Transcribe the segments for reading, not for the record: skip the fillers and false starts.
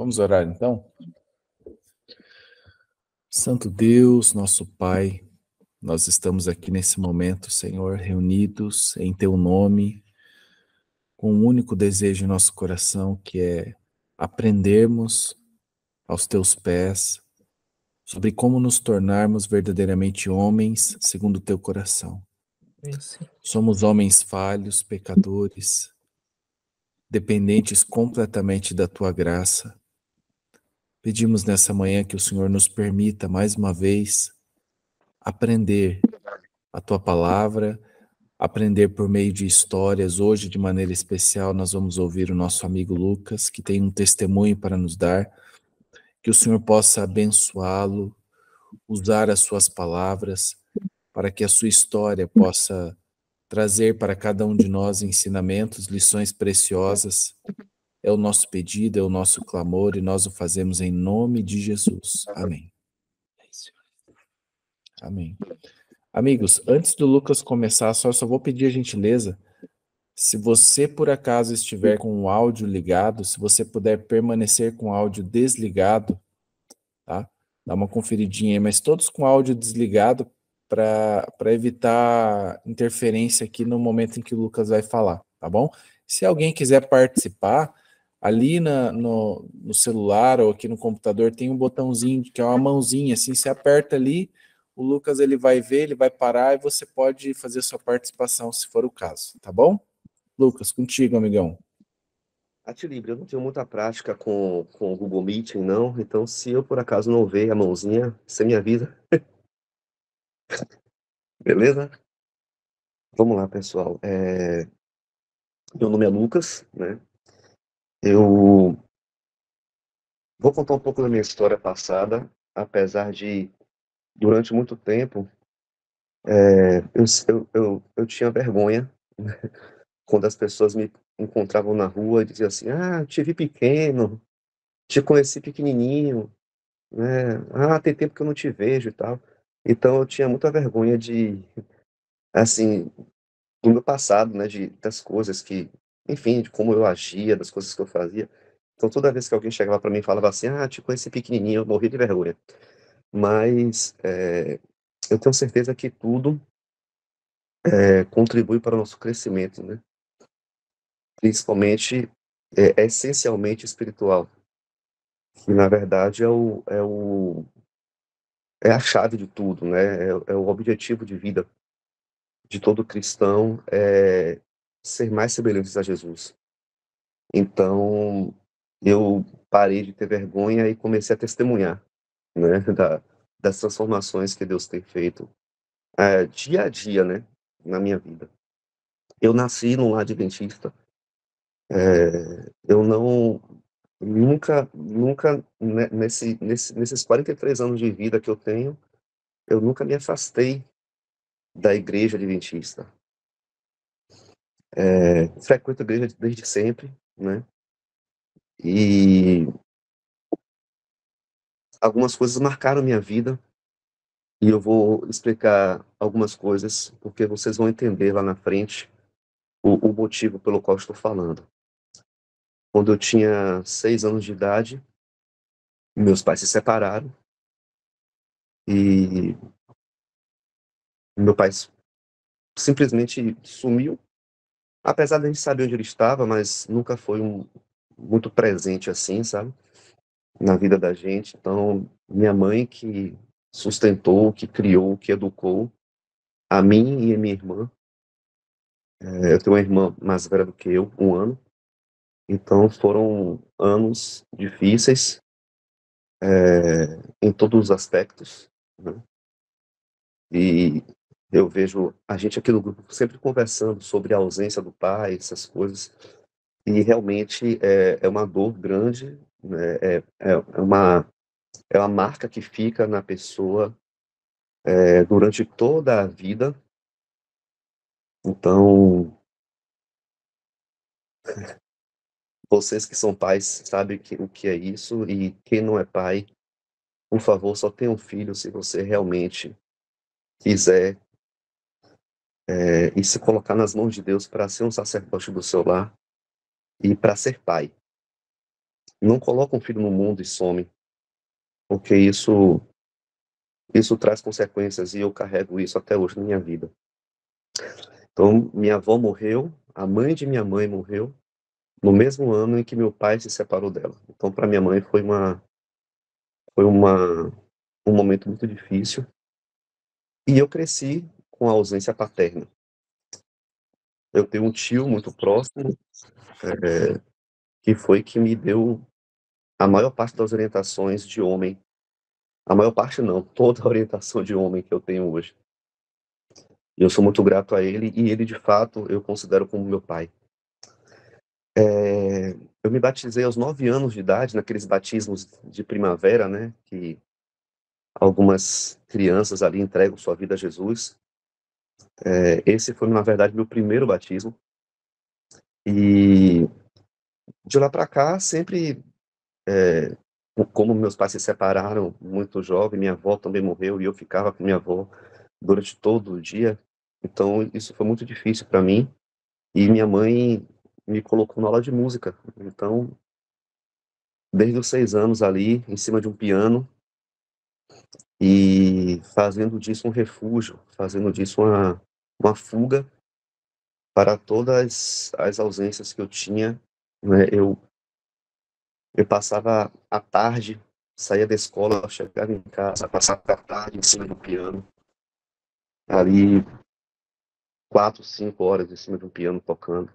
Vamos orar então? Santo Deus, nosso Pai, nós estamos aqui nesse momento, Senhor, reunidos em Teu nome, com um único desejo em nosso coração, que é aprendermos aos Teus pés sobre como nos tornarmos verdadeiramente homens segundo o Teu coração. Somos homens falhos, pecadores, dependentes completamente da Tua graça. Pedimos nessa manhã que o Senhor nos permita, mais uma vez, aprender a Tua palavra, aprender por meio de histórias. Hoje, de maneira especial, nós vamos ouvir o nosso amigo Lucas, que tem um testemunho para nos dar, que o Senhor possa abençoá-lo, usar as suas palavras, para que a sua história possa trazer para cada um de nós ensinamentos, lições preciosas. É o nosso pedido, é o nosso clamor, e nós o fazemos em nome de Jesus. Amém. Amém. Amigos, antes do Lucas começar, só vou pedir a gentileza, se você por acaso estiver com o áudio ligado, se você puder permanecer com o áudio desligado, tá? Dá uma conferidinha aí, mas todos com o áudio desligado para evitar interferência aqui no momento em que o Lucas vai falar, tá bom? Se alguém quiser participar, ali no celular ou aqui no computador tem um botãozinho que é uma mãozinha, assim, você aperta ali, o Lucas ele vai ver, ele vai parar e você pode fazer sua participação, se for o caso, tá bom? Lucas, contigo, amigão. Atilibre, eu não tenho muita prática com o Google Meeting, não. Então, se eu por acaso não ver a mãozinha, você me avisa. Beleza? Vamos lá, pessoal. Meu nome é Lucas, né? Eu vou contar um pouco da minha história passada, apesar de, durante muito tempo, eu tinha vergonha quando as pessoas me encontravam na rua e diziam assim: Ah, te vi pequeno, te conheci pequenininho, né? Ah, tem tempo que eu não te vejo e tal. Então eu tinha muita vergonha assim, do meu passado, né, das coisas que, enfim, de como eu agia, das coisas que eu fazia. Então toda vez que alguém chegava para mim e falava assim: Ah, te conheci pequenininho, eu morria de vergonha. Mas eu tenho certeza que tudo contribui para o nosso crescimento, né? Principalmente, essencialmente espiritual, que na verdade é a chave de tudo, né? É o objetivo de vida de todo cristão, é ser mais semelhantes a Jesus. Então, eu parei de ter vergonha e comecei a testemunhar, né, das transformações que Deus tem feito, dia a dia, né, na minha vida. Eu nasci num lar adventista. Eu não nunca, né, nesses 43 anos de vida que eu tenho, eu nunca me afastei da igreja adventista. Frequento a igreja desde sempre, né, e algumas coisas marcaram minha vida. E eu vou explicar algumas coisas, porque vocês vão entender lá na frente o motivo pelo qual estou falando. Quando eu tinha 6 anos de idade, meus pais se separaram e meu pai simplesmente sumiu. Apesar de a gente saber onde ele estava, mas nunca foi muito presente assim, sabe? Na vida da gente. Então, minha mãe que sustentou, que criou, que educou a mim e a minha irmã. Eu tenho uma irmã mais velha do que eu, um ano. Então foram anos difíceis, em todos os aspectos, né? E eu vejo a gente aqui no grupo sempre conversando sobre a ausência do pai, essas coisas, e realmente é uma dor grande, né? É uma marca que fica na pessoa, durante toda a vida. Então, vocês que são pais sabem o que é isso, e quem não é pai, por favor, só tenha um filho se você realmente quiser, e se colocar nas mãos de Deus para ser um sacerdote do seu lar e para ser pai. não coloca um filho no mundo e some, porque isso traz consequências e eu carrego isso até hoje na minha vida. Então, minha avó morreu, a mãe de minha mãe morreu, no mesmo ano em que meu pai se separou dela. Então, para minha mãe foi um momento muito difícil, e eu cresci com a ausência paterna. Eu tenho um tio muito próximo, que me deu a maior parte das orientações de homem, a maior parte não, toda a orientação de homem que eu tenho hoje. E eu sou muito grato a ele, e ele de fato eu considero como meu pai. Eu me batizei aos 9 anos de idade, naqueles batismos de primavera, né, que algumas crianças ali entregam sua vida a Jesus. Esse foi, na verdade, meu primeiro batismo. E de lá para cá, sempre, como meus pais se separaram muito jovem, minha avó também morreu e eu ficava com minha avó durante todo o dia. Então, isso foi muito difícil para mim. E minha mãe me colocou na aula de música. Então, desde os 6 anos ali, em cima de um piano, e fazendo disso um refúgio, fazendo disso uma fuga para todas as ausências que eu tinha, né. Eu passava a tarde, saía da escola, chegava em casa, passava a tarde em cima do piano, ali 4, 5 horas em cima de um piano tocando,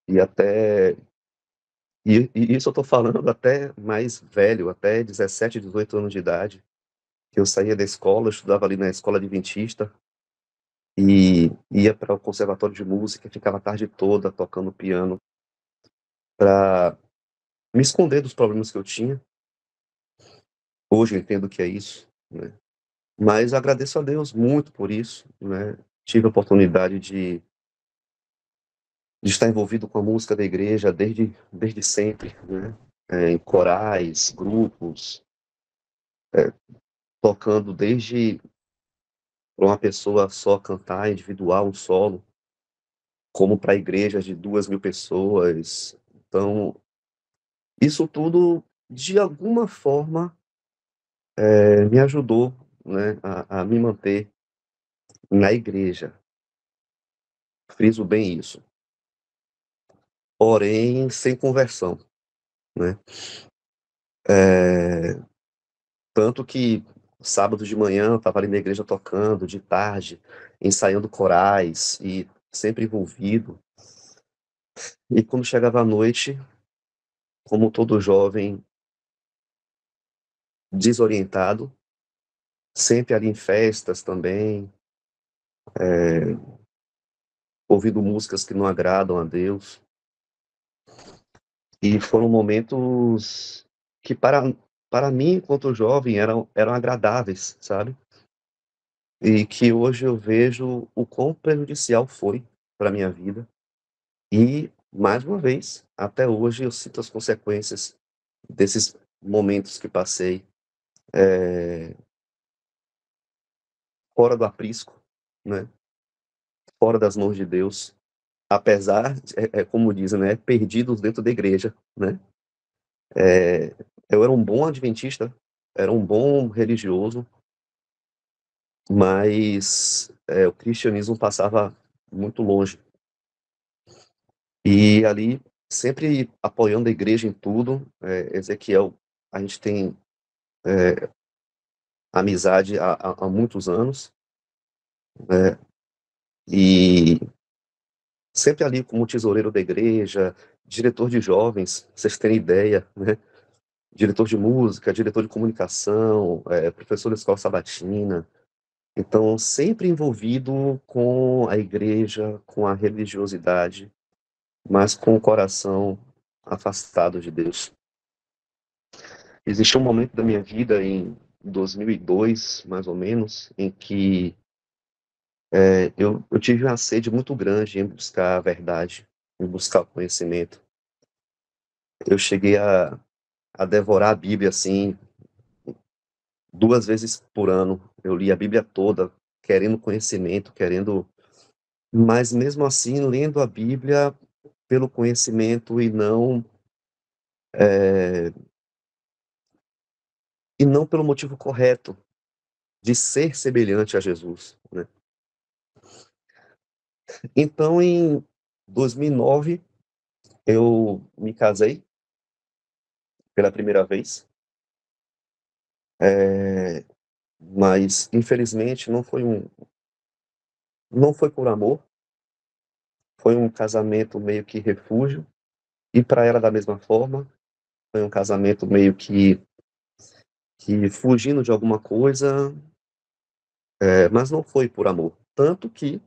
e até e isso eu estou falando até mais velho, até 17, 18 anos de idade, que eu saía da escola, eu estudava ali na escola adventista, e ia para o conservatório de música, ficava a tarde toda tocando piano para me esconder dos problemas que eu tinha. Hoje eu entendo que é isso, né, mas agradeço a Deus muito por isso, né. Tive a oportunidade de estar envolvido com a música da igreja desde sempre, né, em corais, grupos, tocando desde para uma pessoa só cantar individual, um solo, como para igrejas de 2.000 pessoas. Então, isso tudo, de alguma forma, me ajudou, né, a me manter na igreja, friso bem isso, porém sem conversão, né. Eh, Tanto que sábado de manhã eu estava ali na igreja tocando, de tarde, ensaiando corais e sempre envolvido. E quando chegava à noite, como todo jovem desorientado, sempre ali em festas também, ouvindo músicas que não agradam a Deus. E foram momentos que para mim, enquanto jovem, eram agradáveis, sabe. E que hoje eu vejo o quão prejudicial foi para minha vida. E, mais uma vez, até hoje eu sinto as consequências desses momentos que passei, eh, fora do aprisco, né, fora das mãos de Deus, apesar como dizem, né, perdidos dentro da igreja, né. Eh, eu era um bom adventista, era um bom religioso, mas, o cristianismo passava muito longe. E ali, sempre apoiando a igreja em tudo, Ezequiel, a gente tem, amizade há muitos anos, né, e sempre ali como tesoureiro da igreja, diretor de jovens, pra vocês terem ideia, né, diretor de música, diretor de comunicação, professor da escola sabatina. Então, sempre envolvido com a igreja, com a religiosidade, mas com o coração afastado de Deus. Existiu um momento da minha vida em 2002, mais ou menos, em que, eu tive uma sede muito grande em buscar a verdade, em buscar o conhecimento. Eu cheguei a devorar a Bíblia, assim, 2 vezes por ano. Eu li a Bíblia toda, querendo conhecimento, querendo, mas mesmo assim lendo a Bíblia pelo conhecimento e não eh, e não pelo motivo correto de ser semelhante a Jesus, né. Então em 2009 eu me casei pela primeira vez, mas infelizmente não foi por amor, foi um casamento meio que refúgio, e para ela da mesma forma, foi um casamento meio que fugindo de alguma coisa, mas não foi por amor. Tanto que,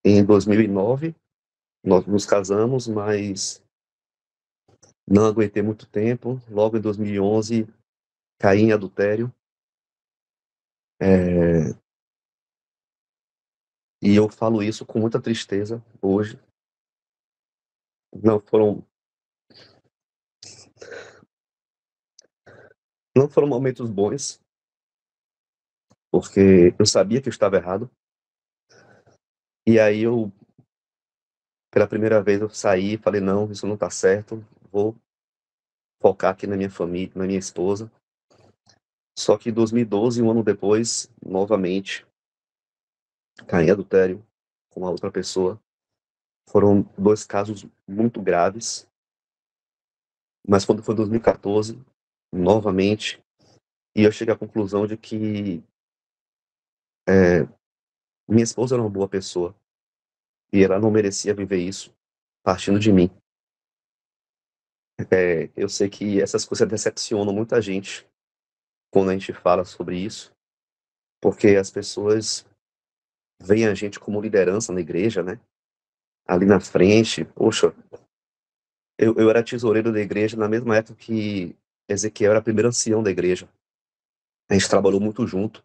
em 2009, nós nos casamos, mas não aguentei muito tempo. Logo em 2011, caí em adultério, eh, e eu falo isso com muita tristeza hoje. Não foram não foram momentos bons, porque eu sabia que eu estava errado, e aí eu, pela primeira vez, eu saí e falei: "Não, isso não está certo, vou focar aqui na minha família, na minha esposa". Só que em 2012, um ano depois, novamente, caí em adultério com a outra pessoa. Foram 2 casos muito graves, mas quando foi 2014, novamente, e eu cheguei à conclusão de que, eh, minha esposa era uma boa pessoa, e ela não merecia viver isso partindo de mim. Eu sei que essas coisas decepcionam muita gente quando a gente fala sobre isso, porque as pessoas veem a gente como liderança na igreja, né, ali na frente. Poxa, eu era tesoureiro da igreja na mesma época que Ezequiel era primeiro ancião da igreja. A gente trabalhou muito junto,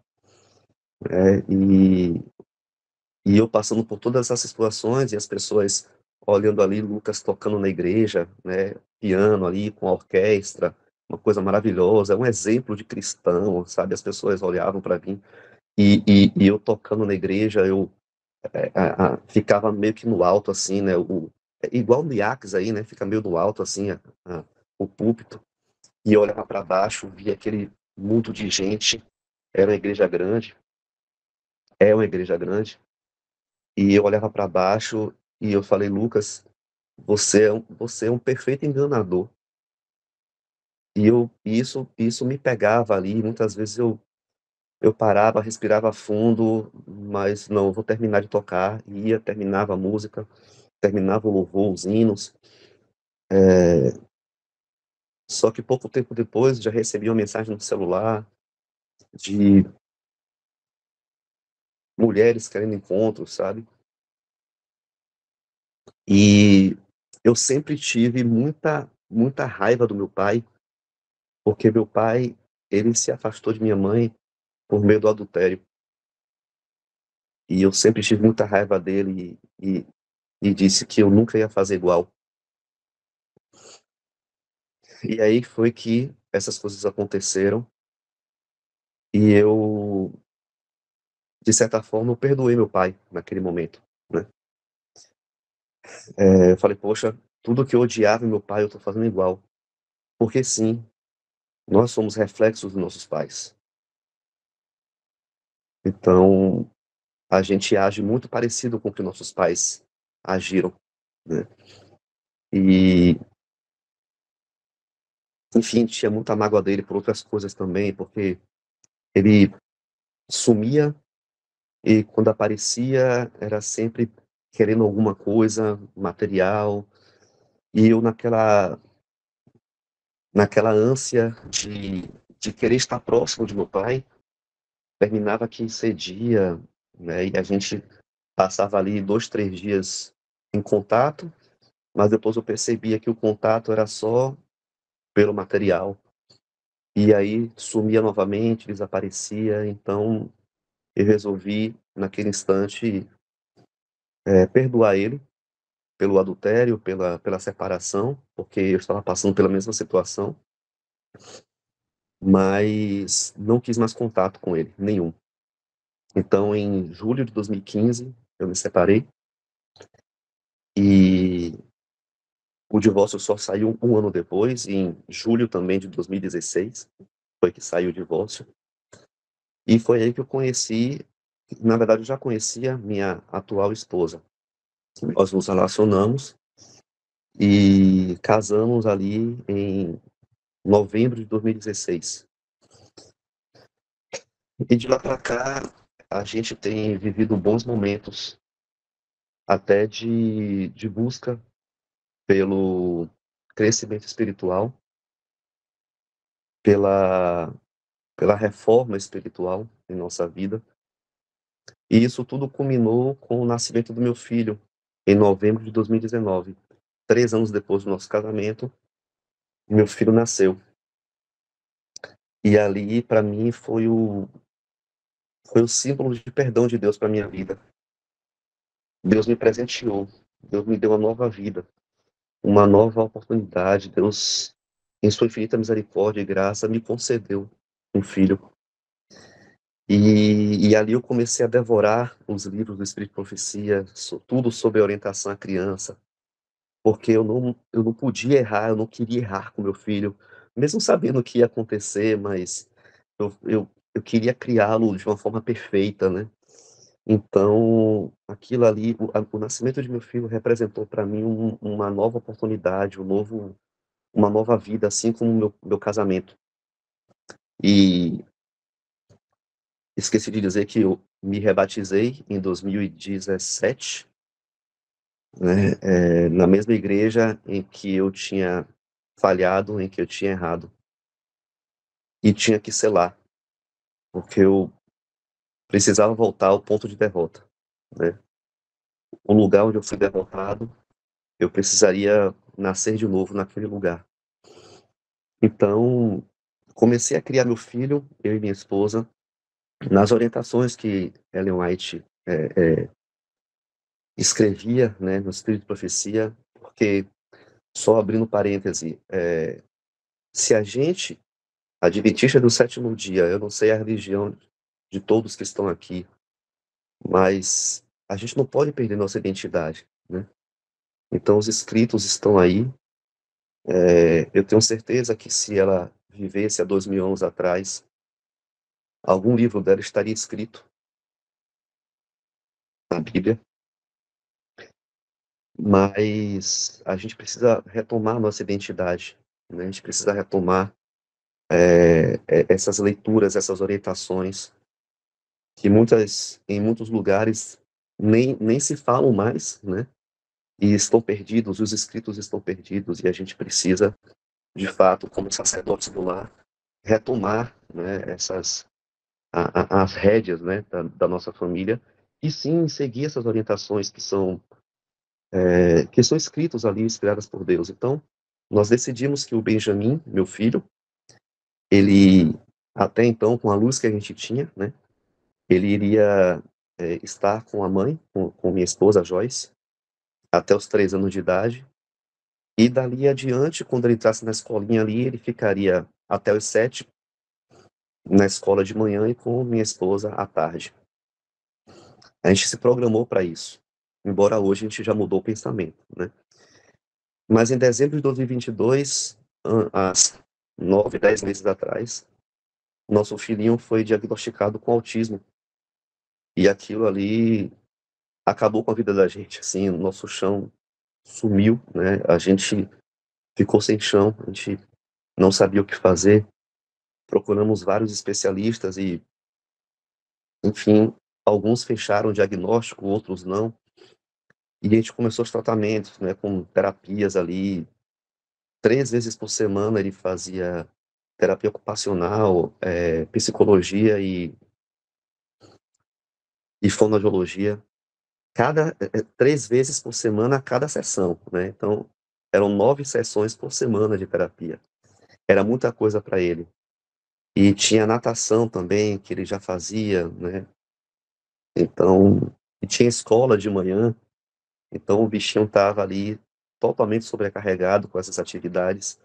e eu passando por todas essas situações e as pessoas olhando ali Lucas tocando na igreja, né, piano ali com a orquestra, uma coisa maravilhosa, é um exemplo de cristão, sabe, as pessoas olhavam para mim, e eu tocando na igreja, eu, ficava meio que no alto, assim, né, igual no Iaques aí, né, fica meio no alto, assim, a o púlpito, e eu olhava para baixo, via aquele mundo de gente, era uma igreja grande, é uma igreja grande, e eu olhava para baixo e eu falei: "Lucas, você é um perfeito enganador". E isso me pegava ali, muitas vezes eu parava, respirava fundo, mas não, eu vou terminar de tocar, e ia, terminava a música, terminava o louvor, os hinos, só que pouco tempo depois já recebi uma mensagem no celular de mulheres querendo encontro, sabe. E eu sempre tive muita raiva do meu pai, porque meu pai, ele se afastou de minha mãe por meio do adultério, e eu sempre tive muita raiva dele e disse que eu nunca ia fazer igual. E aí foi que essas coisas aconteceram e eu, de certa forma, eu perdoei meu pai naquele momento, né. Eu falei: "Poxa, tudo que eu odiava em meu pai eu tô fazendo igual". Porque sim, nós somos reflexos dos nossos pais. Então, a gente age muito parecido com o que nossos pais agiram, né. E, enfim, tinha muita mágoa dele por outras coisas também, porque ele sumia e quando aparecia era sempre querendo alguma coisa material, e eu naquela ânsia de querer estar próximo de meu pai, terminava que cedia, né, e a gente passava ali 2, 3 dias em contato, mas depois eu percebia que o contato era só pelo material, e aí sumia novamente, desaparecia, então eu resolvi naquele instante, perdoar ele pelo adultério, pela separação, porque eu estava passando pela mesma situação, mas não quis mais contato com ele, nenhum. Então em julho de 2015 eu me separei, e O divórcio só saiu 1 ano depois, em julho também de 2016, foi que saiu o divórcio. E foi aí que eu conheci, na verdade eu já conhecia minha atual esposa. Nós nos relacionamos e casamos ali em novembro de 2016. E de lá para cá, a gente tem vivido bons momentos, até de busca pelo crescimento espiritual, pela, pela reforma espiritual em nossa vida. E isso tudo culminou com o nascimento do meu filho, em novembro de 2019. 3 anos depois do nosso casamento, meu filho nasceu. E ali, para mim, foi o símbolo de perdão de Deus para minha vida. Deus me presenteou, Deus me deu uma nova vida, uma nova oportunidade. Deus, em sua infinita misericórdia e graça, me concedeu um filho. E ali eu comecei a devorar os livros do Espírito de Profecia, tudo sobre orientação à criança, porque eu não podia errar, eu não queria errar com meu filho, mesmo sabendo o que ia acontecer, mas eu queria criá-lo de uma forma perfeita, né? Então, aquilo ali, o nascimento de meu filho representou para mim uma nova oportunidade, uma nova vida, assim como o meu casamento. E esqueci de dizer que eu me rebatizei em 2017, né, na mesma igreja em que eu tinha falhado, em que eu tinha errado. E tinha que selar, porque eu precisava voltar ao ponto de derrota, né? O lugar onde eu fui derrotado, eu precisaria nascer de novo naquele lugar. Então, comecei a criar meu filho, eu e minha esposa, nas orientações que Ellen White escrevia, né, no Espírito de Profecia, porque, só abrindo parêntese, se a gente, adventista do sétimo dia, eu não sei a religião de todos que estão aqui, mas a gente não pode perder nossa identidade, né? Então, os escritos estão aí. Eu tenho certeza que se ela vivesse há 2000 anos atrás, algum livro dela estaria escrito na Bíblia, mas a gente precisa retomar nossa identidade, né? A gente precisa retomar essas leituras, essas orientações, que em muitos lugares nem se falam mais, né? E estão perdidos, os escritos estão perdidos, e a gente precisa, de fato, como sacerdotes do lar, retomar, né, as rédeas, né, da nossa família, e sim seguir essas orientações que são escritos ali, inspiradas por Deus. Então, nós decidimos que o Benjamin, meu filho, ele, até então, com a luz que a gente tinha, né, ele iria estar com a mãe, com minha esposa, Joyce, até os 3 anos de idade, e dali adiante, quando ele entrasse na escolinha ali, ele ficaria até os 7 na escola de manhã e com minha esposa à tarde. A gente se programou para isso, embora hoje a gente já mudou o pensamento, né? Mas em dezembro de 2022, há 9, 10 meses atrás, nosso filhinho foi diagnosticado com autismo. E aquilo ali acabou com a vida da gente, assim, o nosso chão sumiu, né? A gente ficou sem chão, a gente não sabia o que fazer. Procuramos vários especialistas e, enfim, alguns fecharam o diagnóstico, outros não. E a gente começou os tratamentos, né, com terapias ali. 3 vezes por semana ele fazia terapia ocupacional, psicologia e fonoaudiologia. 3 vezes por semana a cada sessão, né? Então, eram 9 sessões por semana de terapia. Era muita coisa para ele. E tinha natação também, que ele já fazia, né? Então, e tinha escola de manhã, então o bichinho estava ali totalmente sobrecarregado com essas atividades.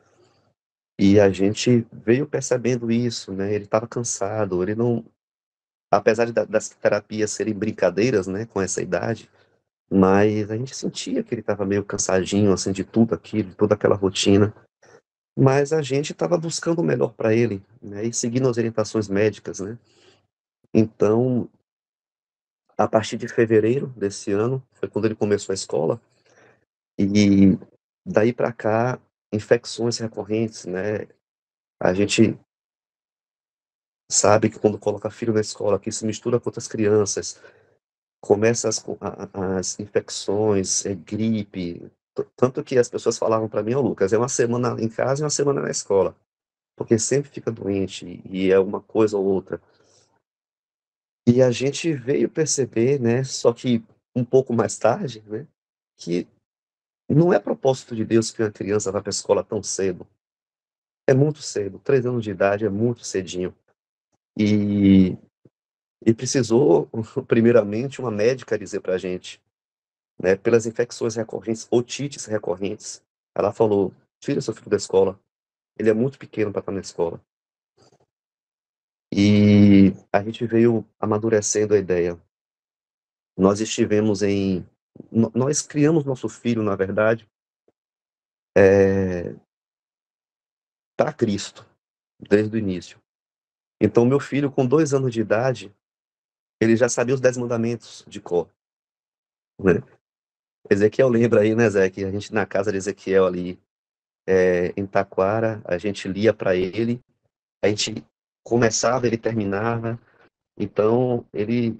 E a gente veio percebendo isso, né? Ele estava cansado, ele não, apesar das terapias serem brincadeiras, né, com essa idade, mas a gente sentia que ele estava meio cansadinho, assim, de tudo aquilo, de toda aquela rotina, mas a gente estava buscando o melhor para ele, né, e seguindo as orientações médicas, né. Então, a partir de fevereiro desse ano, foi quando ele começou a escola, e daí para cá, infecções recorrentes, né. A gente sabe que quando coloca filho na escola, que se mistura com outras crianças, começa as infecções, gripe, tanto que as pessoas falavam para mim: "Ô Lucas, é uma semana em casa e uma semana na escola", porque sempre fica doente e é uma coisa ou outra. E a gente veio perceber, né, só que um pouco mais tarde, né, que não é propósito de Deus que uma criança vá para a escola tão cedo. É muito cedo, 3 anos de idade é muito cedinho. E precisou primeiramente uma médica dizer pra gente, né, pelas infecções recorrentes, otites recorrentes, ela falou: "Tira seu filho da escola, ele é muito pequeno para estar na escola". E a gente veio amadurecendo a ideia. Nós estivemos em nós criamos nosso filho, na verdade, eh, pra Cristo, desde o início. Então meu filho com 2 anos de idade, ele já sabia os 10 mandamentos de cor, né. Ezequiel lembra aí, né, Zé, que a gente na casa de Ezequiel ali, em Taquara, a gente lia para ele, a gente começava, ele terminava, então ele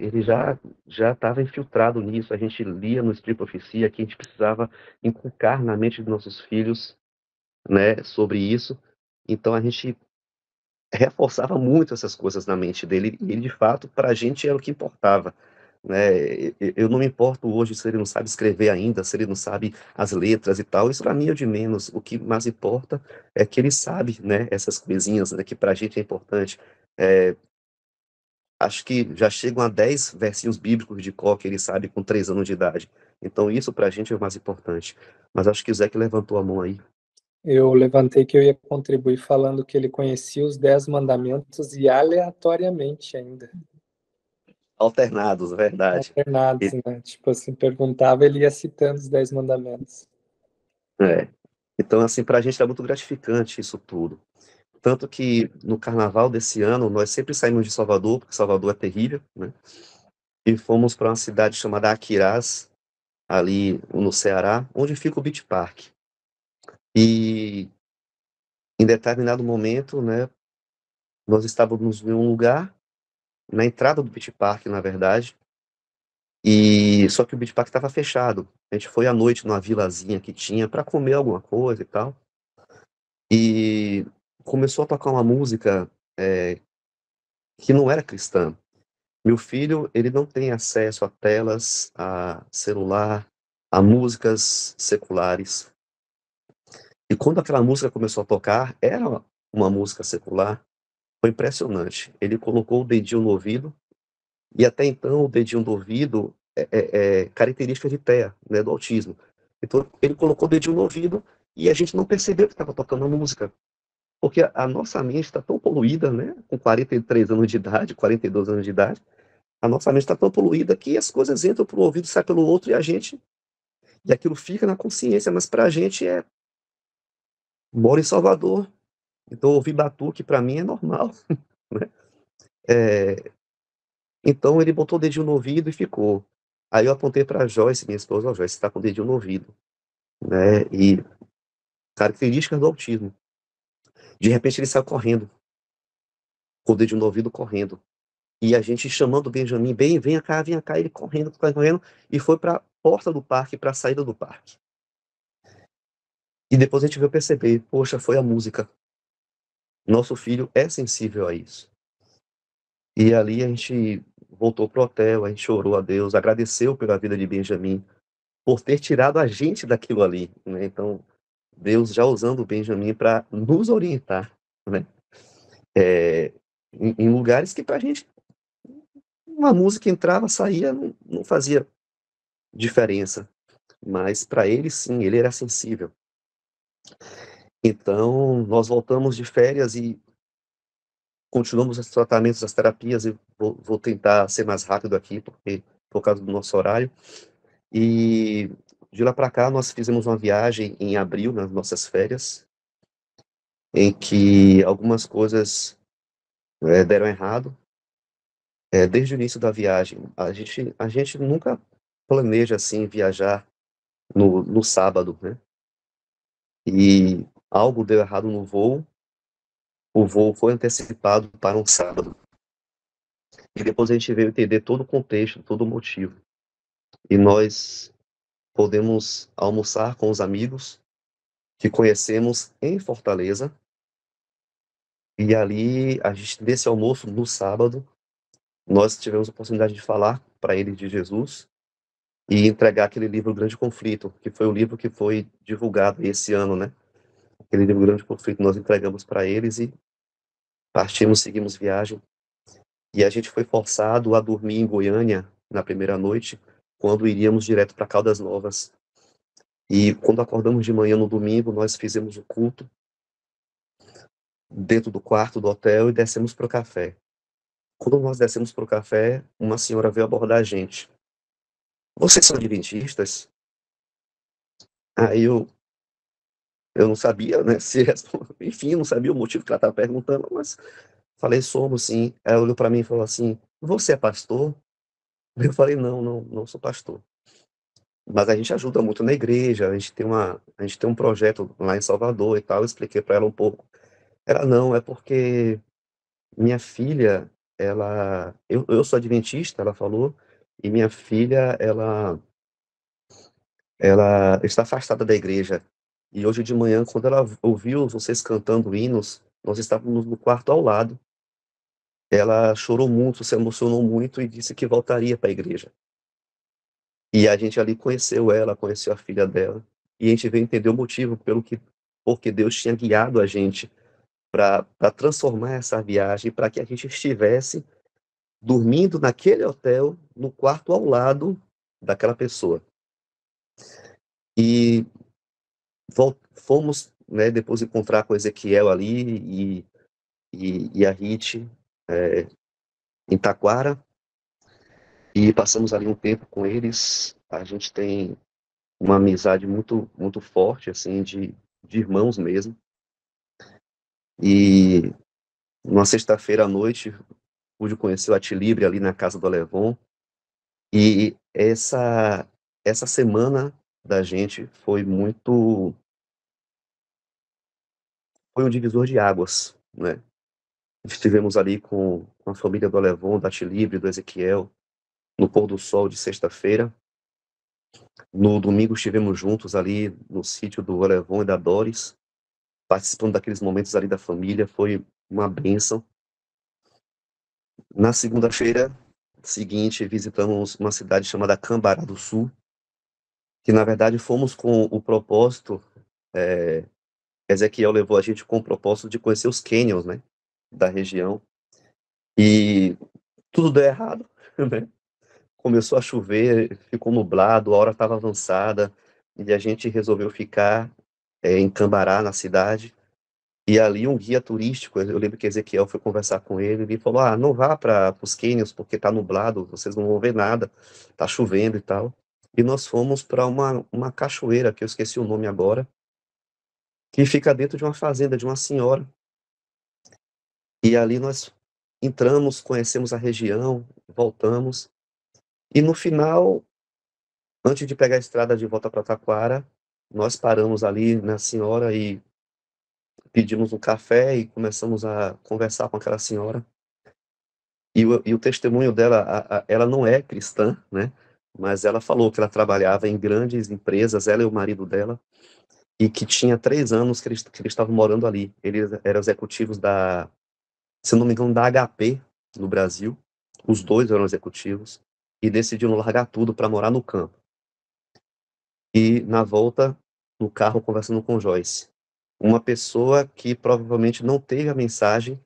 já estava infiltrado nisso, a gente lia no Espírito e Profecia que a gente precisava inculcar na mente dos nossos filhos, né, sobre isso, então a gente reforçava muito essas coisas na mente dele, e ele de fato para a gente era o que importava, né. Eu não me importo hoje se ele não sabe escrever ainda, se ele não sabe as letras e tal, isso para mim é o de menos, o que mais importa é que ele sabe, né, essas coisinhas, né, que para a gente é importante. Eh, Acho que já chegam a 10 versinhos bíblicos de cor que ele sabe com 3 anos de idade, então isso para a gente é o mais importante. Mas acho que o Zé que levantou a mão aí. Eu levantei que eu ia contribuir falando que ele conhecia os 10 mandamentos e aleatoriamente ainda, Alternados, verdade. alternados, né, tipo assim, perguntava, ele ia citando os 10 mandamentos. É. Então, assim, pra gente é muito gratificante isso tudo. Tanto que no carnaval desse ano, nós sempre saímos de Salvador, porque Salvador é terrível, né, e fomos para uma cidade chamada Aquirás, ali no Ceará, onde fica o Beach Park. E em determinado momento, né, nós estávamos em um lugar, na entrada do Beach Park, na verdade, e só que o Beach Park estava fechado. A gente foi à noite numa vilazinha que tinha para comer alguma coisa e tal. E começou a tocar uma música, que não era cristã. Meu filho, ele não tem acesso a telas, a celular, a músicas seculares. E quando aquela música começou a tocar, era uma música secular, foi impressionante. Ele colocou o dedinho no ouvido, e até então o dedinho do ouvido é característica de TEA, né, do autismo. Então ele colocou o dedinho no ouvido e a gente não percebeu que estava tocando a música. Porque a nossa mente está tão poluída, né, com 43 anos de idade, 42 anos de idade, a nossa mente está tão poluída que as coisas entram por um ouvido e saem pelo outro e aquilo fica na consciência, mas para a gente moro em Salvador, então ouvir batuque para mim é normal, né. Eh, então ele botou o dedinho no ouvido e ficou. Aí eu apontei pra Joyce, minha esposa: "Ó Joyce, você tá com o dedinho no ouvido", né, e características do autismo. De repente ele saiu correndo, com o dedinho no ouvido correndo. E a gente chamando o Benjamin: "Bem, venha cá", ele correndo, e foi pra porta do parque, pra saída do parque. E depois a gente veio perceber, poxa, foi a música. Nosso filho é sensível a isso. E ali a gente voltou pro hotel, a gente orou a Deus, agradeceu pela vida de Benjamin, por ter tirado a gente daquilo ali, né, então, Deus já usando o Benjamin pra nos orientar, né, eh, em lugares que pra gente uma música entrava, saía, não fazia diferença. Mas para ele sim, ele era sensível. Então, nós voltamos de férias e continuamos os tratamentos, as terapias, e vou tentar ser mais rápido aqui, porque por causa do nosso horário. E de lá para cá nós fizemos uma viagem em abril, nas nossas férias, em que algumas coisas deram errado. Desde o início da viagem, a gente nunca planeja, assim, viajar no sábado, né, e algo deu errado no voo, o voo foi antecipado para um sábado, e depois a gente veio entender todo o contexto, todo o motivo. E nós podemos almoçar com os amigos que conhecemos em Fortaleza, e ali a gente nesse almoço, no sábado, nós tivemos a oportunidade de falar para eles de Jesus e entregar aquele livro Grande Conflito, que foi o livro que foi divulgado esse ano, né. Aquele livro Grande Conflito nós entregamos para eles e partimos, seguimos viagem. E a gente foi forçado a dormir em Goiânia na primeira noite, quando iríamos direto para Caldas Novas. E quando acordamos de manhã no domingo, nós fizemos o culto dentro do quarto do hotel e descemos para o café. Quando nós descemos para o café, uma senhora veio abordar a gente. "Vocês são adventistas?" Aí eu não sabia, né, se enfim, não sabia o motivo que ela estava perguntando, mas falei: "Somos sim". Ela olhou para mim e falou assim: "Você é pastor?" Eu falei: "Não, não, não sou pastor. Mas a gente ajuda muito na igreja, a gente tem um projeto lá em Salvador e tal", eu expliquei para ela um pouco. Ela: "Não, é porque minha filha, eu sou adventista", ela falou, "e minha filha, ela está afastada da igreja. E hoje de manhã, quando ela ouviu vocês cantando hinos, nós estávamos no quarto ao lado. Ela chorou muito, se emocionou muito e disse que voltaria para a igreja". E a gente ali conheceu ela, conheceu a filha dela, e a gente veio entender o motivo porque Deus tinha guiado a gente para transformar essa viagem, para que a gente estivesse dormindo naquele hotel, no quarto ao lado daquela pessoa. E fomos, né, depois encontrar com o Ezequiel ali e a Rit, em Taquara, e passamos ali um tempo com eles. A gente tem uma amizade muito muito forte, assim, de irmãos mesmo. E numa sexta-feira à noite, pude conhecer o Atilibre ali na casa do Alevon, e essa semana da gente foi um divisor de águas, né. Estivemos ali com a família do Alevon, do Atilibre, do Ezequiel, no pôr do sol de sexta-feira. No domingo estivemos juntos ali no sítio do Alevon e da Doris, participando daqueles momentos ali da família, foi uma bênção. Na segunda-feira seguinte, visitamos uma cidade chamada Cambará do Sul, que na verdade fomos com o propósito, eh, Ezequiel levou a gente com o propósito de conhecer os canyons, né, da região, e tudo deu errado, né. Começou a chover, ficou nublado, a hora estava avançada, e a gente resolveu ficar, em Cambará, na cidade. E ali um guia turístico, eu lembro que Ezequiel foi conversar com ele, ele falou: "Ah, não vá para os cânions, porque tá nublado, vocês não vão ver nada, tá chovendo e tal". E nós fomos para uma cachoeira, que eu esqueci o nome agora, que fica dentro de uma fazenda de uma senhora, e ali nós entramos, conhecemos a região, voltamos, e no final, antes de pegar a estrada de volta para Taquara, nós paramos ali na senhora e pedimos um café e começamos a conversar com aquela senhora. E o testemunho dela, ela não é cristã, né, mas ela falou que ela trabalhava em grandes empresas, ela e o marido dela, e que tinha 3 anos que eles estavam morando ali. Eles eram executivos se eu não me engano, da HP no Brasil, os 2 eram executivos, e decidiram largar tudo para morar no campo. E na volta, no carro conversando com Joyce, uma pessoa que provavelmente não teve a mensagem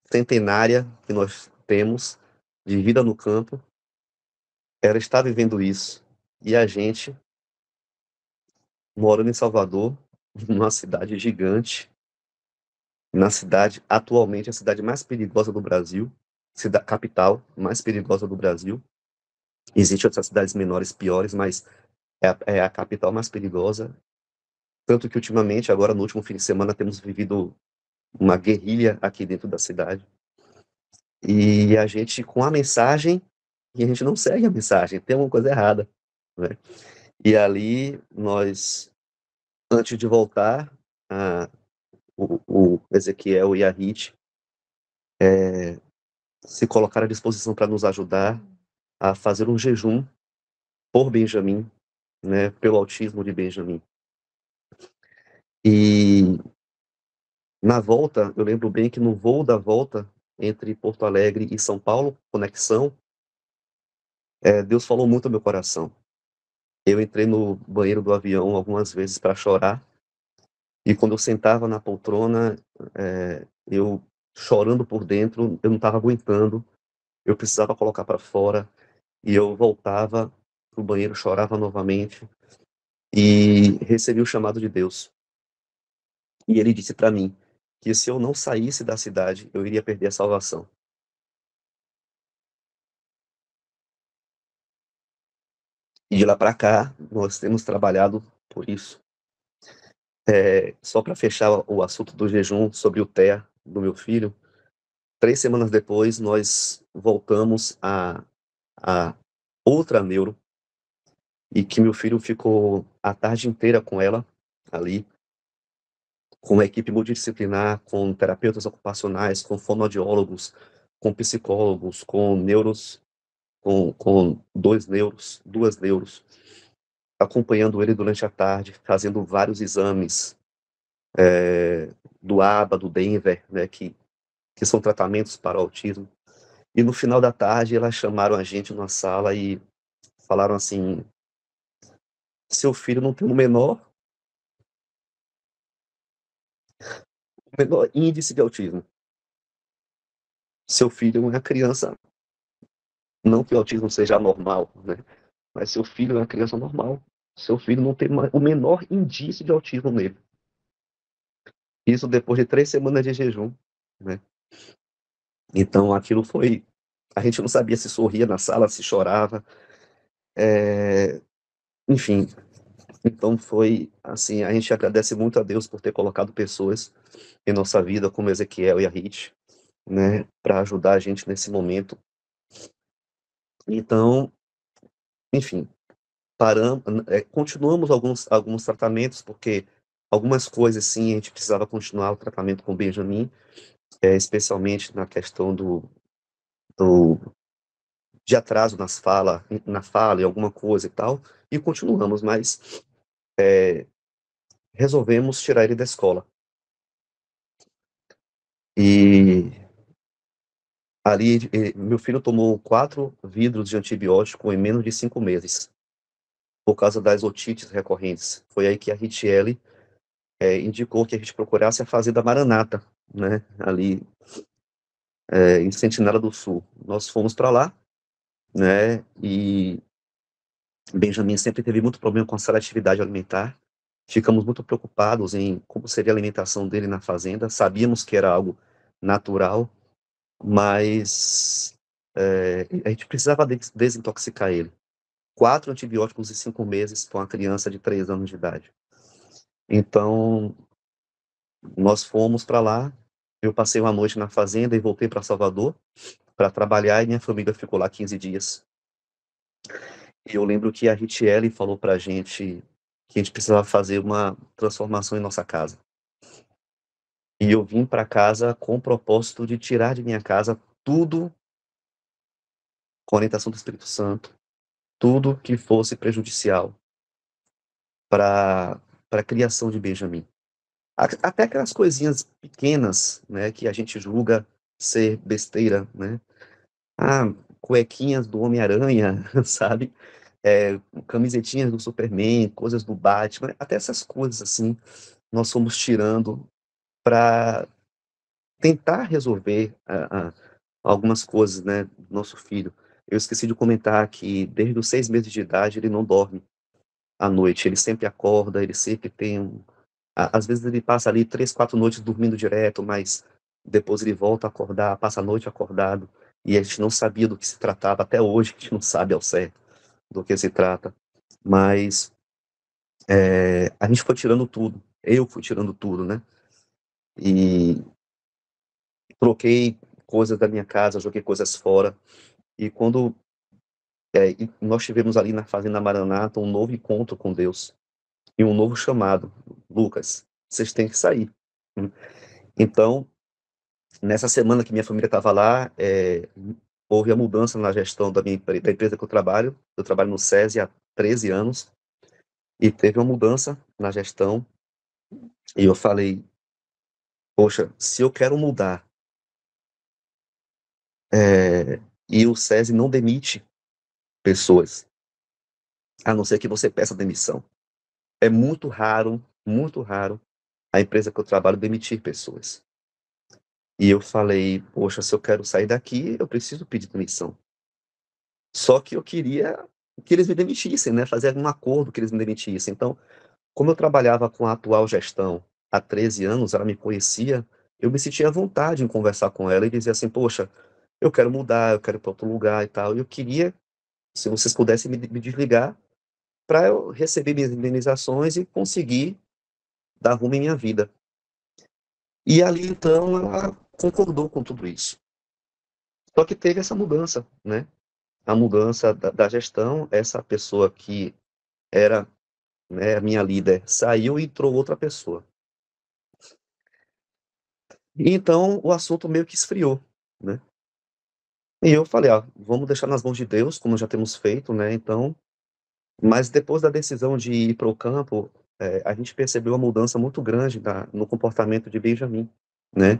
centenária que nós temos de vida no campo. Ela está vivendo isso. E a gente, morando em Salvador, numa cidade gigante, na cidade, atualmente, a cidade mais perigosa do Brasil, capital mais perigosa do Brasil, Existem outras cidades menores piores, mas é a capital mais perigosa. Tanto que ultimamente, agora no último fim de semana, temos vivido uma guerrilha aqui dentro da cidade. E a gente com a mensagem, e a gente não segue a mensagem, tem alguma coisa errada, né. E ali nós, antes de voltar, a o Ezequiel e a Rit, se colocaram à disposição para nos ajudar a fazer um jejum por Benjamin, né, pelo autismo de Benjamin. E na volta, eu lembro bem que no voo da volta entre Porto Alegre e São Paulo, conexão, Deus falou muito ao meu coração. Eu entrei no banheiro do avião algumas vezes para chorar, e quando eu sentava na poltrona, eu chorando por dentro, eu não estava aguentando, eu precisava colocar para fora, e eu voltava pro banheiro, chorava novamente, e recebi o chamado de Deus. E ele disse para mim que se eu não saísse da cidade, eu iria perder a salvação. E de lá para cá, nós temos trabalhado por isso. Só para fechar o assunto do jejum sobre o TEA do meu filho, 3 semanas depois nós voltamos a outra neuro, e que meu filho ficou a tarde inteira com ela, ali, com uma equipe multidisciplinar, com terapeutas ocupacionais, com fonoaudiólogos, com psicólogos, com neuros, com 2 neuros, acompanhando ele durante a tarde, fazendo vários exames, do ABA, do Denver, né, que são tratamentos para o autismo. E no final da tarde, elas chamaram a gente numa sala e falaram assim: "Seu filho não tem o menor índice de autismo. Seu filho é uma criança, não que o autismo seja anormal, né, mas seu filho é uma criança normal. Seu filho não tem o menor indício de autismo nele". Isso depois de 3 semanas de jejum, né. Então aquilo foi, a gente não sabia se sorria na sala, se chorava, enfim. Então foi, assim, a gente agradece muito a Deus por ter colocado pessoas em nossa vida, como Ezequiel e a Rit, né, para ajudar a gente nesse momento. Então, enfim, continuamos alguns tratamentos, porque algumas coisas, sim, a gente precisava continuar o tratamento com o Benjamin, especialmente na questão do de atraso na fala e alguma coisa e tal, e continuamos, mas, resolvemos tirar ele da escola. E ali, meu filho tomou 4 vidros de antibiótico em menos de 5 meses, por causa das otites recorrentes. Foi aí que a Richelle, indicou que a gente procurasse a fazenda Maranata, né, ali, em Sentinela do Sul. Nós fomos para lá, né, e Benjamin sempre teve muito problema com a seletividade alimentar. Ficamos muito preocupados em como seria a alimentação dele na fazenda. Sabíamos que era algo natural, mas, a gente precisava desintoxicar ele. 4 antibióticos em 5 meses para uma criança de 3 anos de idade. Então, nós fomos para lá, eu passei uma noite na fazenda e voltei para Salvador para trabalhar, e minha família ficou lá 15 dias. E eu lembro que a Richelle falou pra gente que a gente precisava fazer uma transformação em nossa casa. E eu vim para casa com o propósito de tirar de minha casa tudo, com a orientação do Espírito Santo, tudo que fosse prejudicial para a criação de Benjamin. Até aquelas coisinhas pequenas, né, que a gente julga ser besteira, né. Ah, cuequinhas do Homem-Aranha, sabe, camisetinhas do Superman, coisas do Batman, até essas coisas, assim, nós fomos tirando para tentar resolver algumas coisas, né, do nosso filho. Eu esqueci de comentar que desde os 6 meses de idade ele não dorme à noite, ele sempre acorda, ele sempre tem às vezes ele passa ali 3, 4 noites dormindo direto, mas depois ele volta a acordar, passa a noite acordado. e a gente não sabia do que se tratava, até hoje a gente não sabe ao certo do que se trata, mas a gente foi tirando tudo, eu fui tirando tudo, né, e troquei coisas da minha casa, joguei coisas fora, e quando e nós tivemos ali na Fazenda Maranata um novo encontro com Deus, e um novo chamado: "Lucas, vocês têm que sair". Então, nessa semana que minha família estava lá, houve a mudança na gestão da empresa que eu trabalho no SESI há 13 anos, e teve uma mudança na gestão, e eu falei: "Poxa, se eu quero mudar, e o SESI não demite pessoas, a não ser que você peça demissão". É muito raro, a empresa que eu trabalho demitir pessoas. E eu falei: "Poxa, se eu quero sair daqui, eu preciso pedir demissão". Só que eu queria que eles me demitissem, né, fazer algum acordo que eles me demitissem. Então, como eu trabalhava com a atual gestão há 13 anos, ela me conhecia, eu me sentia à vontade em conversar com ela e dizer assim: "Poxa, eu quero mudar, eu quero ir para outro lugar e tal, e eu queria, se vocês pudessem me desligar, para eu receber minhas indenizações e conseguir dar rumo em minha vida". E ali então ela concordou com tudo isso. Só que teve essa mudança, né, a mudança da gestão, essa pessoa que era, né, a minha líder saiu e entrou outra pessoa. E então o assunto meio que esfriou, né. E eu falei: "Ah, vamos deixar nas mãos de Deus, como já temos feito, né, então". Mas depois da decisão de ir para o campo, a gente percebeu uma mudança muito grande no comportamento de Benjamin, né.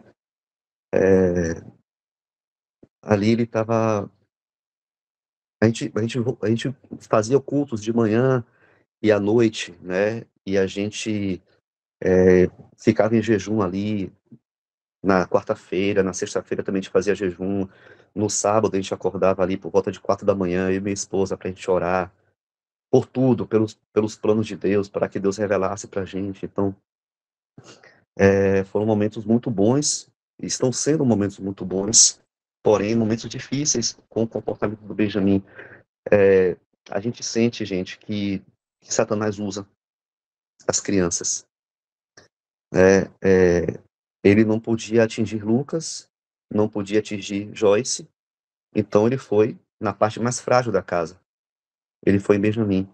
Ali ele estava a gente fazia cultos de manhã e à noite, né, e a gente, ficava em jejum ali na quarta-feira, na sexta-feira também a gente fazia jejum, no sábado a gente acordava ali por volta de 4 da manhã, eu e minha esposa, pra gente orar, por tudo, pelos planos de Deus, para que Deus revelasse pra gente. Então, foram momentos muito bons, estão sendo momentos muito bons, porém momentos difíceis com o comportamento do Benjamin. Eh, a gente sente, gente, que Satanás usa as crianças, né, ele não podia atingir Lucas, não podia atingir Joyce, então ele foi na parte mais frágil da casa, ele foi em Benjamin.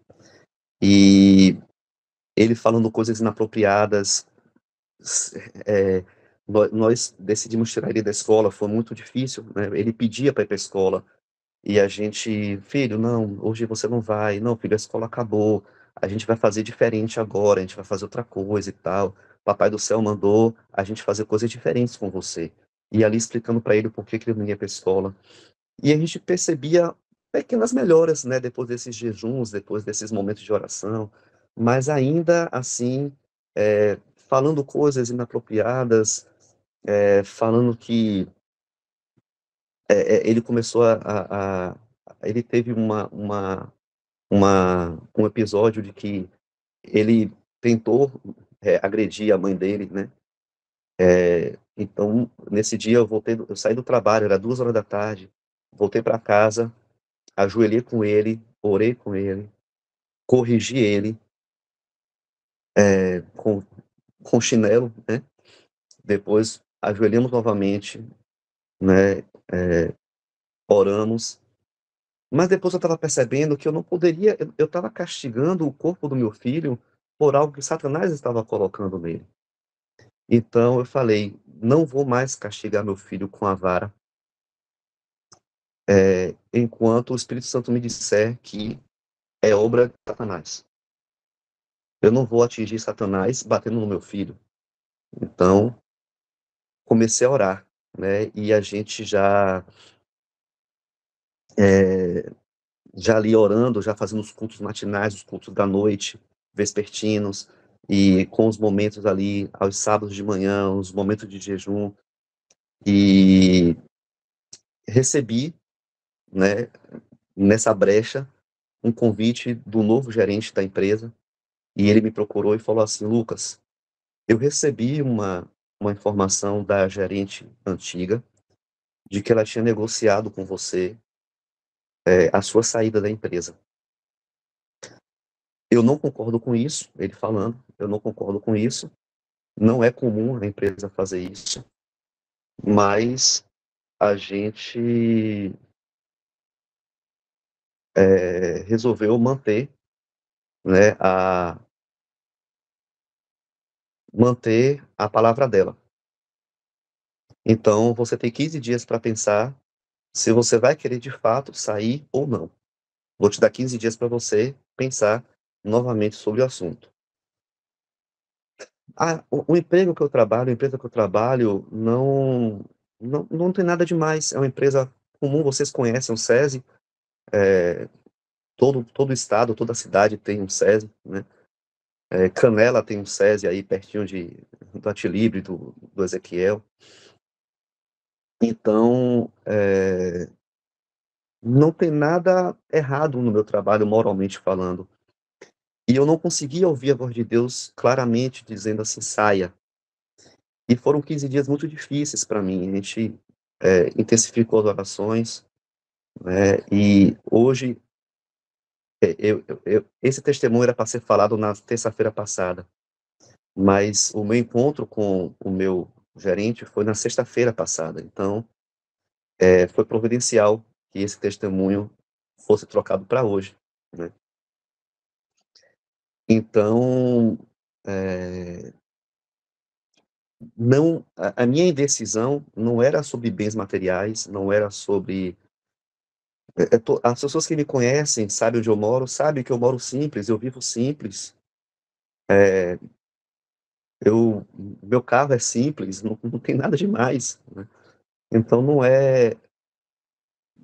E ele falando coisas inapropriadas, s nós decidimos tirar ele da escola, foi muito difícil, né, ele pedia para ir para a escola, e a gente: "Filho, não, hoje você não vai. Não, filho, a escola acabou, a gente vai fazer diferente agora, a gente vai fazer outra coisa e tal. Papai do céu mandou a gente fazer coisas diferentes com você". E ali explicando para ele o porquê que ele não ia para a escola. E a gente percebia pequenas melhoras, né, depois desses jejuns, depois desses momentos de oração, mas ainda assim, falando coisas inapropriadas, falando que, ele começou ele teve um episódio de que ele tentou, agredir a mãe dele, né. Então, nesse dia eu saí do trabalho, era 2 horas da tarde, voltei para casa, ajoelhei com ele, orei com ele, corrigi ele, com chinelo, né, depois ajoelhamos novamente, né, oramos, mas depois eu estava percebendo que eu não poderia, eu estava castigando o corpo do meu filho por algo que Satanás estava colocando nele. Então eu falei: "Não vou mais castigar meu filho com a vara, enquanto o Espírito Santo me disser que é obra de Satanás. Eu não vou atingir Satanás batendo no meu filho". Então, comecei a orar, né, e a gente eh, já ali orando, já fazendo os cultos matinais, os cultos da noite, vespertinos, e com os momentos ali aos sábados de manhã, os momentos de jejum, e recebi, né, nessa brecha, um convite do novo gerente da empresa, e ele me procurou e falou assim: "Lucas, eu recebi uma informação da gerente antiga, de que ela tinha negociado com você a sua saída da empresa. Eu não concordo com isso, ele falando, eu não concordo com isso. Não é comum a empresa fazer isso, mas a gente resolveu manter, né, manter a palavra dela. Então, você tem 15 dias para pensar se você vai querer de fato sair ou não. Vou te dar 15 dias para você pensar novamente sobre o assunto. O emprego que eu trabalho, a empresa que eu trabalho, não tem nada demais. É uma empresa comum, vocês conhecem o SESI, todo estado, toda cidade tem um SESI, né? Canela tem um SESI aí pertinho do Atilibre, do Ezequiel. Então, não tem nada errado no meu trabalho, moralmente falando. E eu não conseguia ouvir a voz de Deus claramente dizendo assim: saia. E foram 15 dias muito difíceis para mim. A gente intensificou as orações, né? E hoje, esse testemunho era para ser falado na terça-feira passada, mas o meu encontro com o meu gerente foi na sexta-feira passada. Então, foi providencial que esse testemunho fosse trocado para hoje, né? Então, não, a minha indecisão não era sobre bens materiais, não era sobre. As pessoas que me conhecem, sabem onde eu moro, sabem que eu moro simples, eu vivo simples. Meu carro é simples, não tem nada demais, né? Então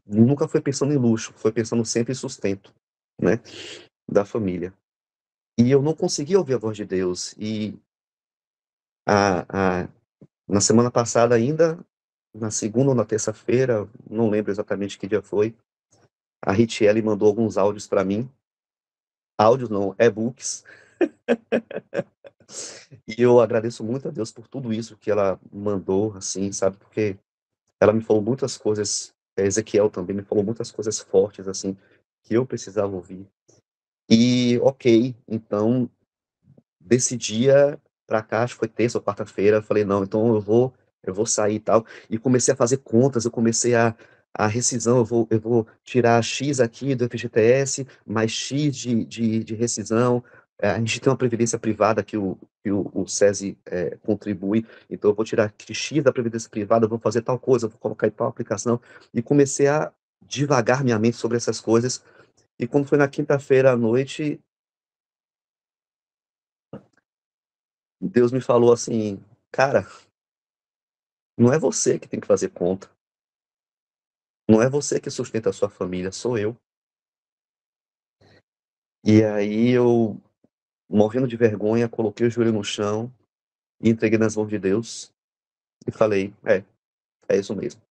nunca foi pensando em luxo, foi pensando sempre em sustento, né, da família. E eu não conseguia ouvir a voz de Deus. E a, a, na semana passada ainda, na segunda ou na terça-feira, não lembro exatamente que dia foi, a Ritiele mandou alguns áudios para mim. Áudios não, e-books. E eu agradeço muito a Deus por tudo isso que ela mandou, assim, sabe? Porque ela me falou muitas coisas, Ezequiel também me falou muitas coisas fortes, assim, que eu precisava ouvir. E, ok, então, desse dia pra cá, acho que foi terça ou quarta-feira, eu falei: "Não, então eu vou sair e tal", e comecei a fazer contas, eu comecei a rescisão, eu vou tirar X aqui do FGTS, mais X de rescisão, a gente tem uma previdência privada que o SESI, contribui, então eu vou tirar aqui X da previdência privada, eu vou fazer tal coisa, eu vou colocar em tal aplicação, e comecei a divagar minha mente sobre essas coisas, e quando foi na quinta-feira à noite, Deus me falou assim: "Cara, não é você que tem que fazer conta, não é você que sustenta a sua família, sou eu". E aí eu, morrendo de vergonha, coloquei o joelho no chão e entreguei nas mãos de Deus e falei: é isso mesmo".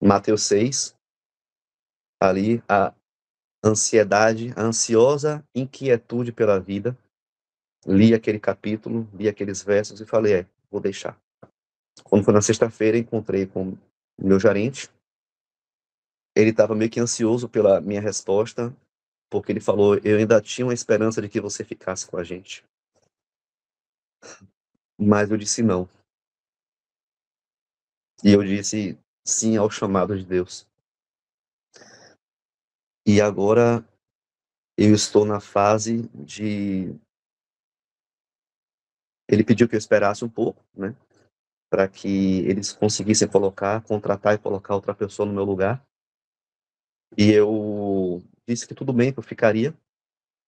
Mateus 6, ali, a ansiedade, a ansiosa inquietude pela vida, li aquele capítulo, li aqueles versos e falei: vou deixar". Quando foi na sexta-feira, encontrei com o meu gerente, ele estava meio que ansioso pela minha resposta, porque ele falou: "Eu ainda tinha uma esperança de que você ficasse com a gente". Mas eu disse não. E eu disse sim ao chamado de Deus. E agora eu estou na fase de ele pediu que eu esperasse um pouco, né, para que eles conseguissem contratar e colocar outra pessoa no meu lugar. E eu disse que tudo bem, que eu ficaria,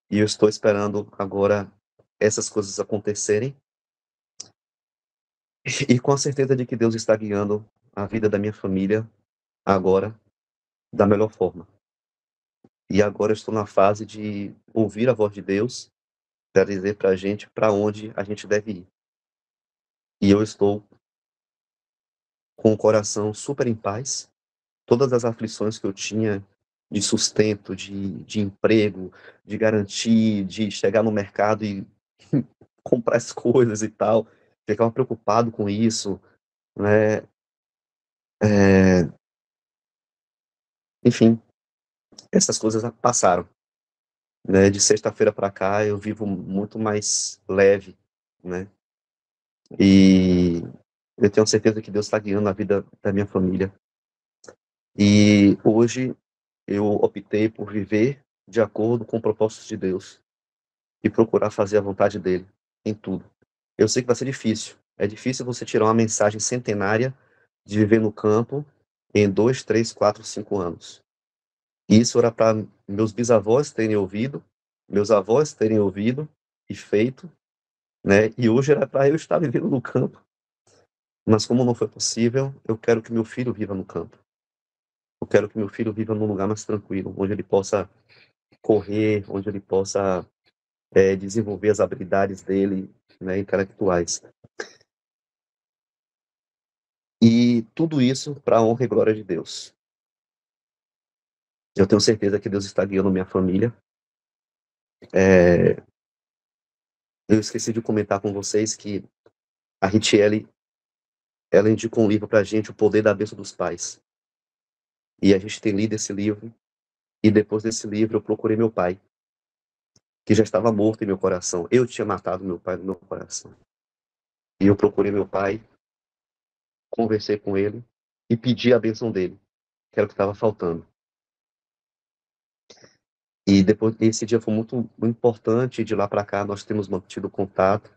e eu estou esperando agora essas coisas acontecerem, e com a certeza de que Deus está guiando a vida da minha família agora da melhor forma. E agora eu estou na fase de ouvir a voz de Deus para dizer para a gente para onde a gente deve ir. E eu estou com o coração super em paz. Todas as aflições que eu tinha de sustento, de emprego, de garantir, de chegar no mercado e comprar as coisas e tal, ficava preocupado com isso, né? Enfim, essas coisas passaram, né? De sexta-feira para cá eu vivo muito mais leve, né? E eu tenho certeza que Deus está guiando a vida da minha família. E hoje eu optei por viver de acordo com o propósito de Deus e procurar fazer a vontade dele em tudo. Eu sei que vai ser difícil. É difícil você tirar uma mensagem centenária de viver no campo em 2, 3, 4, 5 anos. Isso era para meus bisavós terem ouvido, meus avós terem ouvido e feito, né? E hoje era para eu estar vivendo no campo. Mas como não foi possível, eu quero que meu filho viva no campo. Eu quero que meu filho viva num lugar mais tranquilo, onde ele possa correr, onde ele possa desenvolver as habilidades dele, né, intelectuais. E tudo isso para a honra e glória de Deus. Eu tenho certeza que Deus está guiando minha família. Eu esqueci de comentar com vocês que a Richelle, ela indicou um livro para a gente, O Poder da Bênção dos Pais. E a gente tem lido esse livro, e depois desse livro eu procurei meu pai, que já estava morto em meu coração. Eu tinha matado meu pai no meu coração. E eu procurei meu pai, conversei com ele e pedi a bênção dele, que era o que estava faltando. E depois, esse dia foi muito importante, de lá para cá nós temos mantido contato,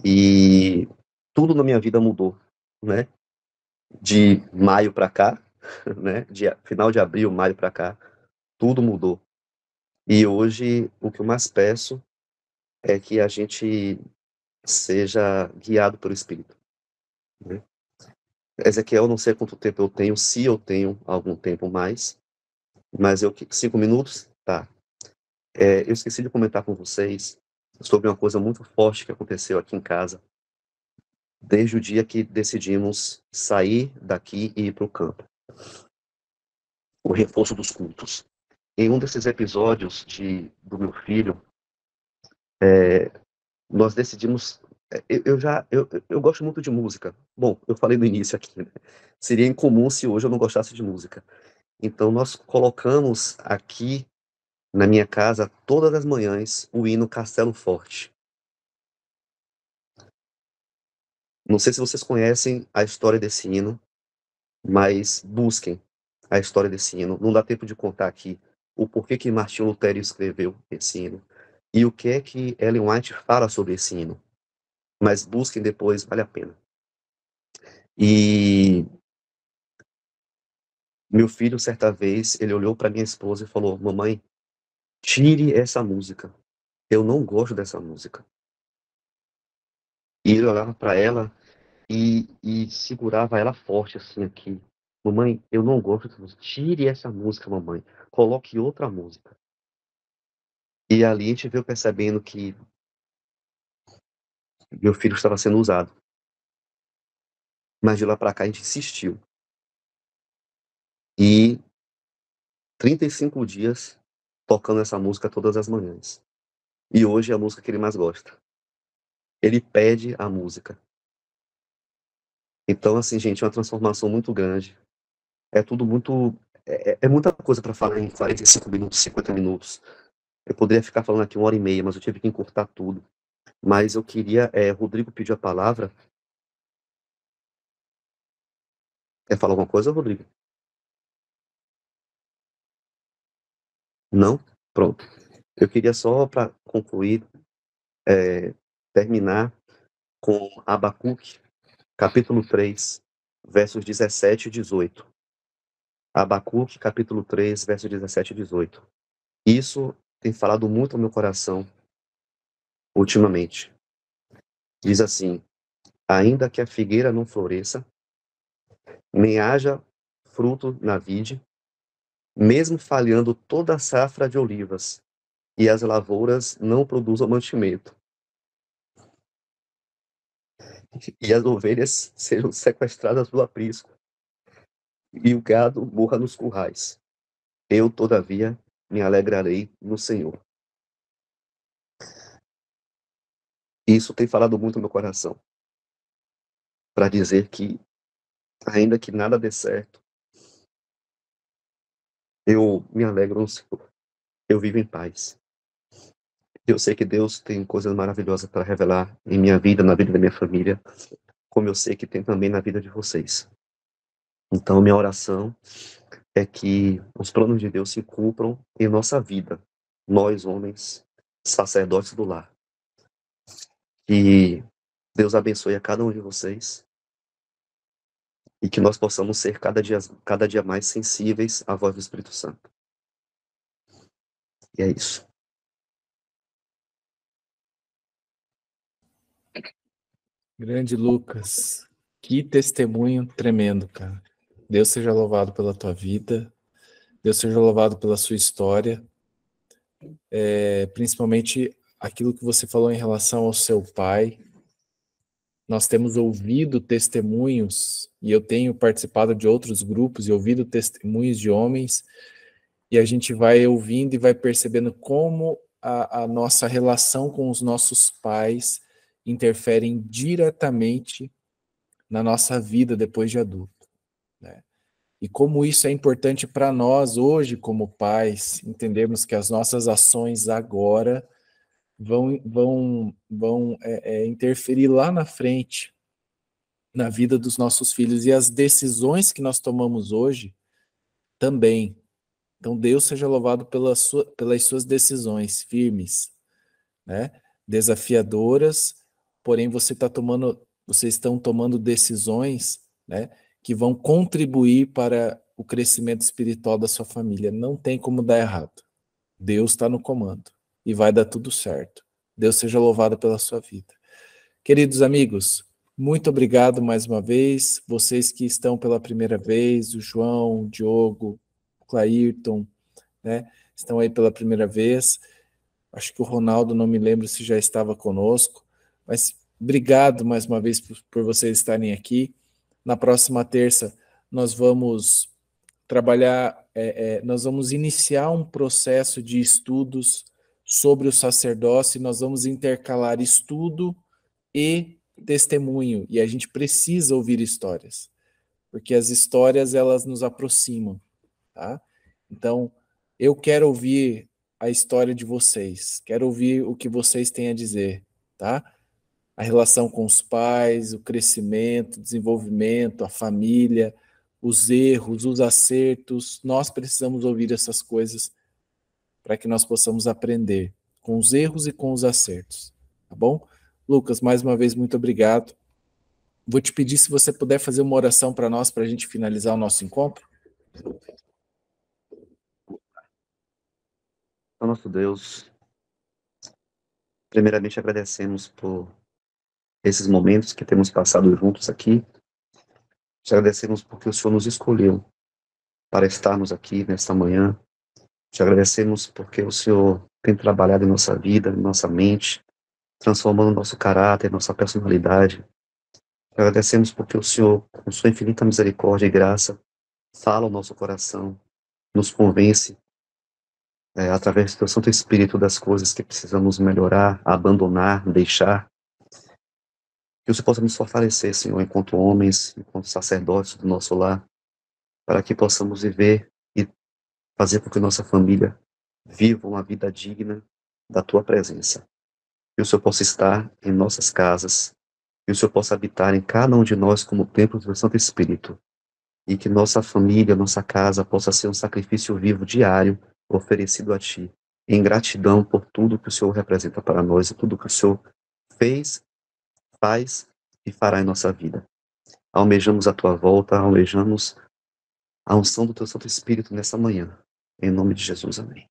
e tudo na minha vida mudou, né? De maio para cá, né? De final de abril, maio para cá, tudo mudou. E hoje o que eu mais peço é que a gente seja guiado pelo Espírito, né? Ezequiel, não sei quanto tempo eu tenho, se eu tenho algum tempo mais, mas 5 minutos? Tá. Eu esqueci de comentar com vocês sobre uma coisa muito forte que aconteceu aqui em casa, desde o dia que decidimos sair daqui e ir para o campo. O reforço dos cultos. Em um desses episódios do meu filho, nós decidimos. Eu gosto muito de música. Bom, eu falei no início aqui, né? Seria incomum se hoje eu não gostasse de música. Então, nós colocamos aqui na minha casa, todas as manhãs, o hino Castelo Forte. Não sei se vocês conhecem a história desse hino, mas busquem a história desse hino. Não dá tempo de contar aqui o porquê que Martinho Lutero escreveu esse hino e o que é que Ellen White fala sobre esse hino. Mas busquem depois, vale a pena. E meu filho, certa vez, ele olhou para minha esposa e falou: mamãe, tire essa música. Eu não gosto dessa música. E ele olhava para ela e segurava ela forte, assim, aqui. Mamãe, eu não gosto dessa música. Tire essa música, mamãe. Coloque outra música. E ali a gente veio percebendo que meu filho estava sendo usado. Mas de lá para cá a gente insistiu. E 35 dias tocando essa música todas as manhãs. E hoje é a música que ele mais gosta. Ele pede a música. Então, assim, gente, é uma transformação muito grande. É tudo muito. É muita coisa para falar em 45 minutos, 50 minutos. Eu poderia ficar falando aqui 1h30, mas eu tive que encurtar tudo. Mas eu queria. Rodrigo pediu a palavra. Quer falar alguma coisa, Rodrigo? Não? Pronto. Eu queria só, para concluir, terminar com Abacuque, capítulo 3, versos 17 e 18. Abacuque, capítulo 3, versos 17 e 18. Isso tem falado muito ao meu coração ultimamente. Diz assim: ainda que a figueira não floresça, nem haja fruto na vide, mesmo falhando toda a safra de olivas, e as lavouras não produzam mantimento, e as ovelhas sejam sequestradas do aprisco, e o gado morra nos currais, eu, todavia, me alegrarei no Senhor. Isso tem falado muito no meu coração, para dizer que ainda que nada dê certo, eu me alegro no Senhor. Eu vivo em paz. Eu sei que Deus tem coisas maravilhosas para revelar em minha vida, na vida da minha família, como eu sei que tem também na vida de vocês. Então, minha oração é que os planos de Deus se cumpram em nossa vida, nós, homens, sacerdotes do lar. Que Deus abençoe a cada um de vocês e que nós possamos ser cada dia mais sensíveis à voz do Espírito Santo. E é isso. Grande Lucas, que testemunho tremendo, cara. Deus seja louvado pela tua vida, Deus seja louvado pela sua história, principalmente aquilo que você falou em relação ao seu pai. Nós temos ouvido testemunhos, e eu tenho participado de outros grupos e ouvido testemunhos de homens, e a gente vai ouvindo e vai percebendo como a nossa relação com os nossos pais interferem diretamente na nossa vida depois de adulto, né? E como isso é importante para nós hoje, como pais, entendermos que as nossas ações agora vão interferir lá na frente na vida dos nossos filhos, e as decisões que nós tomamos hoje também. Então Deus seja louvado pelas suas decisões firmes, né? Desafiadoras, porém vocês estão tomando decisões, né, que vão contribuir para o crescimento espiritual da sua família. Não tem como dar errado. Deus está no comando e vai dar tudo certo. Deus seja louvado pela sua vida. Queridos amigos, muito obrigado mais uma vez. Vocês que estão pela primeira vez, o João, o Diogo, o Clairton, né, estão aí pela primeira vez. Acho que o Ronaldo, não me lembro se já estava conosco, mas obrigado mais uma vez por vocês estarem aqui. Na próxima terça nós vamos trabalhar, nós vamos iniciar um processo de estudos sobre o sacerdócio, e nós vamos intercalar estudo e testemunho, e a gente precisa ouvir histórias, porque as histórias elas nos aproximam, tá? Então, eu quero ouvir a história de vocês, quero ouvir o que vocês têm a dizer, tá? A relação com os pais, o crescimento, o desenvolvimento, a família, os erros, os acertos, nós precisamos ouvir essas coisas para que nós possamos aprender com os erros e com os acertos, tá bom? Lucas, mais uma vez, muito obrigado. Vou te pedir se você puder fazer uma oração para nós, para a gente finalizar o nosso encontro. Ó nosso Deus, primeiramente agradecemos por esses momentos que temos passado juntos aqui. Te agradecemos porque o Senhor nos escolheu para estarmos aqui nesta manhã. Te agradecemos porque o Senhor tem trabalhado em nossa vida, em nossa mente, transformando nosso caráter, nossa personalidade. Te agradecemos porque o Senhor, com sua infinita misericórdia e graça, fala ao nosso coração, nos convence, através do teu Santo Espírito, das coisas que precisamos melhorar, abandonar, deixar. Que o Senhor possa nos fortalecer, Senhor, enquanto homens, enquanto sacerdotes do nosso lar, para que possamos viver e fazer com que nossa família viva uma vida digna da Tua presença. Que o Senhor possa estar em nossas casas, que o Senhor possa habitar em cada um de nós como templo do Santo Espírito, e que nossa família, nossa casa possa ser um sacrifício vivo diário oferecido a Ti, em gratidão por tudo que o Senhor representa para nós e tudo que o Senhor fez, faz e fará em nossa vida. Almejamos a Tua volta, almejamos a unção do Teu Santo Espírito nessa manhã. Em nome de Jesus, amém.